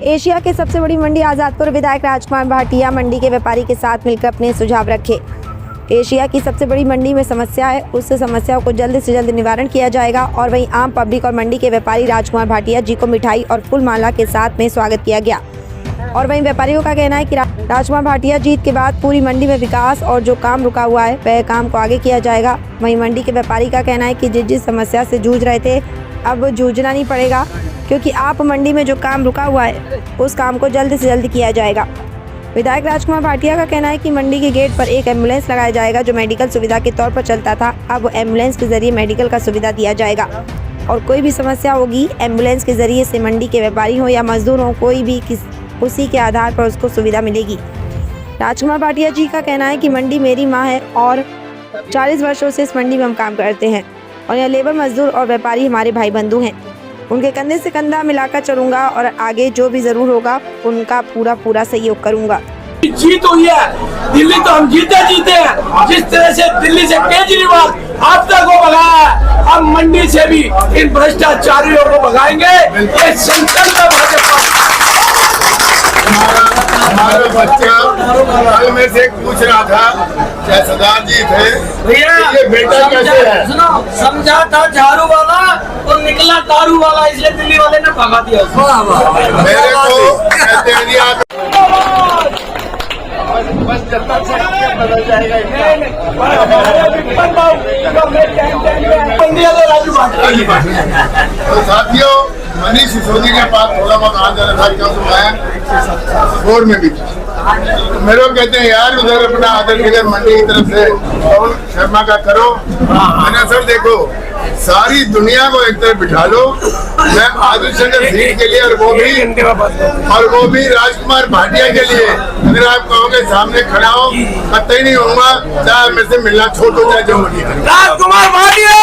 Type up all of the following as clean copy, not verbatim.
Asia की सबसे बड़ी मंडी आज़ादपुर विधायक राजकुमार भाटिया मंडी के व्यापारी के साथ मिलकर अपने सुझाव रखे। एशिया की सबसे बड़ी मंडी में समस्या है, उस समस्या को जल्द से जल्द निवारण किया जाएगा। और वहीं आम पब्लिक और मंडी के व्यापारी राजकुमार भाटिया जी को मिठाई और फूल माला के साथ में स्वागत किया गया। और वहीं व्यापारियों का कहना है कि राजकुमार भाटिया जीत के बाद पूरी मंडी में विकास और जो काम रुका हुआ है वह काम को आगे किया जाएगा। वहीं मंडी के व्यापारी का कहना है कि जिस समस्या से जूझ रहे थे अब जूझना नहीं पड़ेगा, क्योंकि आप मंडी में जो काम रुका हुआ है उस काम को जल्द से जल्द किया जाएगा। विधायक राजकुमार भाटिया का कहना है कि मंडी के गेट पर एक एम्बुलेंस लगाया जाएगा जो मेडिकल सुविधा के तौर पर चलता था, अब एम्बुलेंस के जरिए मेडिकल का सुविधा दिया जाएगा। और कोई भी समस्या होगी एम्बुलेंस के जरिए से मंडी के व्यापारी हो या मजदूर हो, कोई भी उसी के आधार पर उसको सुविधा मिलेगी। राजकुमार भाटिया जी का कहना है कि मंडी मेरी माँ है और 40 वर्षों से इस मंडी में हम काम करते हैं और यहाँ लेबर मजदूर और व्यापारी हमारे भाई बंधु हैं। उनके कंधे से कंधा मिलाकर चलूंगा और आगे जो भी जरूर होगा उनका पूरा सहयोग करूंगा। जीत हुई है, दिल्ली तो हम जीते हैं। जिस तरह से दिल्ली से केजरीवाल आप तक को भगाया, अब मंडी से भी इन भ्रष्टाचारियों को भगाएंगे। ये संकल्प है भाजपा। हमारा बच्चा कल में से पूछ रहा था, क्या सरदार जी थे भैया ये बेटा कैसे है? सुनो, समझा था झाड़ू वाला तो निकला दारू वाला, इसलिए दिल्ली वाले ने भगा दिया। मेरे को कहते हैं जी आप बस जब तक से बदल जाएगा तो साथियों, मनीष सिसोदिया के पास थोड़ा बहुत आ जाना था, क्योंकि मैं बोर्ड में भी मेरे को कहते हैं यार उधर अपना आदर फिगर मंडी की तरफ से पवन शर्मा का करो। मैंने सर देखो सारी दुनिया को एक तरफ बिठा लो, मैं आदिशंकर सीट के लिए और वो भी राजकुमार भाटिया के लिए अगर आप कहोगे सामने खड़ा हो, कतई नहीं होऊंगा, चाहे मेरे से मिलना छोड़ हो जाए जो मर्जी। राजकुमार भाटिया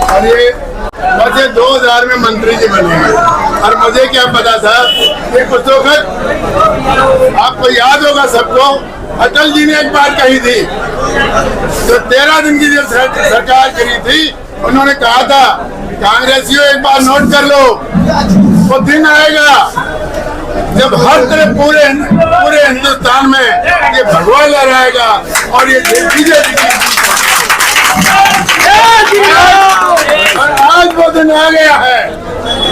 और ये मुझे 2000 में मंत्री जी बने और मुझे क्या पता था कि कुछ वक्त आपको याद होगा सबको, अटल जी ने एक बात कही थी तो 13 दिन की जब सरकार करी थी, उन्होंने कहा था कांग्रेसियों एक बार नोट कर लो, वो दिन आएगा जब हर तरफ पूरे हिंदुस्तान में ये भगवा लहराएगा और ये और आज वो दिन आ गया है,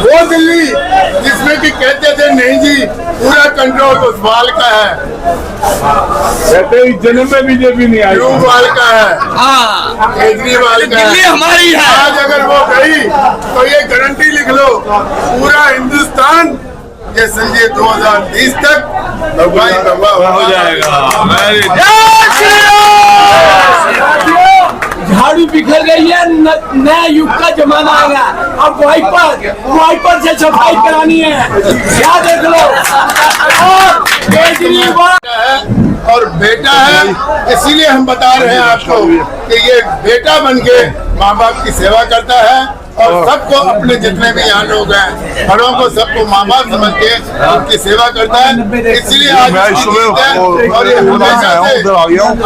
वो दिल्ली जिसमें कि कहते थे नहीं जी पूरा कंट्रोल उस बाल का है, कहते ही जन्म में बीजेपी नहीं आई, बाल का है, केजरीवाल का है, हमारी है। आज अगर वो गई तो ये गारंटी लिख लो, पूरा हिंदुस्तान ये समझिए 2030 तक भगवान भगवा हो जाएगा। झाड़ू बिखर गई है, नया युग का जमाना आएगा। अब वाइपर से सफाई करानी है, क्या देख लो। और केजरीवाल और बेटा है, इसीलिए हम बता रहे हैं आपको कि ये बेटा बन के माँ बाप की सेवा करता है और सबको अपने जितने भी यहाँ लोग हैं बड़ों को सबको माँ बाप समझ के उनकी सेवा करता है। इसीलिए आज और ये हमेशा से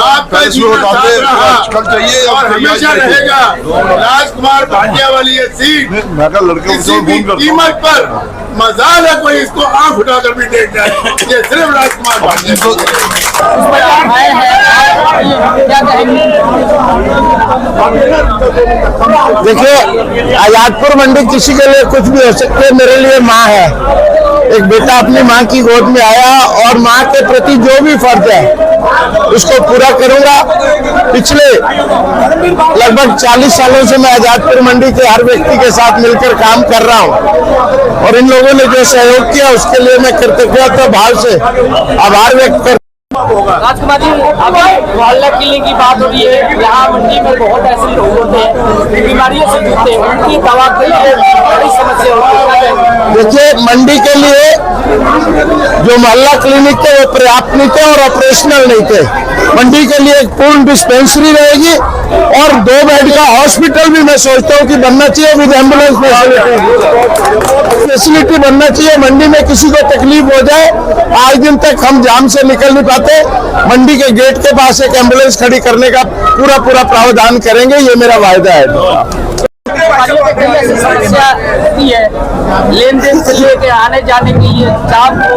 आपका जीवन साथ रहा और हमेशा रहेगा। राजकुमार भाटिया वाली ये सीट किसी भी कीमत पर मजाल है कोई इसको आंख उठाकर भी देख जाए, ये सिर्फ राजकुमार भाटिया। देखिए आजादपुर मंडी किसी के लिए कुछ भी हो सकती है, मेरे लिए माँ है। एक बेटा अपनी माँ की गोद में आया और माँ के प्रति जो भी फर्ज है उसको पूरा करूंगा। पिछले लगभग 40 सालों से मैं आजादपुर मंडी के हर व्यक्ति के साथ मिलकर काम कर रहा हूं और इन लोगों ने जो सहयोग किया उसके लिए मैं कृतज्ञता भाव से आभार व्यक्त कर। राजकुमार जी, अभी मोहल्ला क्लिनिक की बात हो रही है, यहाँ मंडी में बहुत ऐसे लोग होते हैं बीमारियों से जूझते हैं, उनकी दवा के लिए बड़ी समस्या होती है। देखिए मंडी के लिए जो मोहल्ला क्लिनिक थे वो पर्याप्त नहीं थे और ऑपरेशनल नहीं थे। मंडी के लिए एक पूर्ण डिस्पेंसरी रहेगी और 2 बेड का हॉस्पिटल भी मैं सोचता हूँ कि बनना चाहिए विद एम्बुलेंस फैसिलिटी बनना चाहिए। मंडी में किसी को तकलीफ हो जाए, आज दिन तक हम जाम से निकल नहीं पाते, मंडी के गेट के पास एक एम्बुलेंस खड़ी करने का पूरा प्रावधान करेंगे, ये मेरा वायदा है। व्यापारियों को कई ऐसी समस्या होती है, लेन देन से लेके आने जाने के लिए, जाम को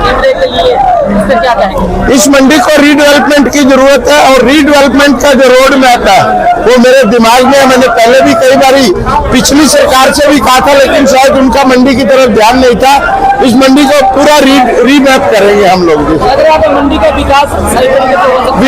कैमरे के लिए, इस पर क्या कहेंगे? इस मंडी को रीडेवलपमेंट की जरूरत है और रीडेवलपमेंट का जो रोड मैप है वो मेरे दिमाग में है। मैंने पहले भी कई बारी पिछली सरकार से भी कहा था, लेकिन शायद उनका मंडी की तरफ ध्यान नहीं था। इस मंडी को पूरा रीमैप करेंगे हम लोग भी। लग रहा है मंडी का विकास सही तरीके से हो सकता है।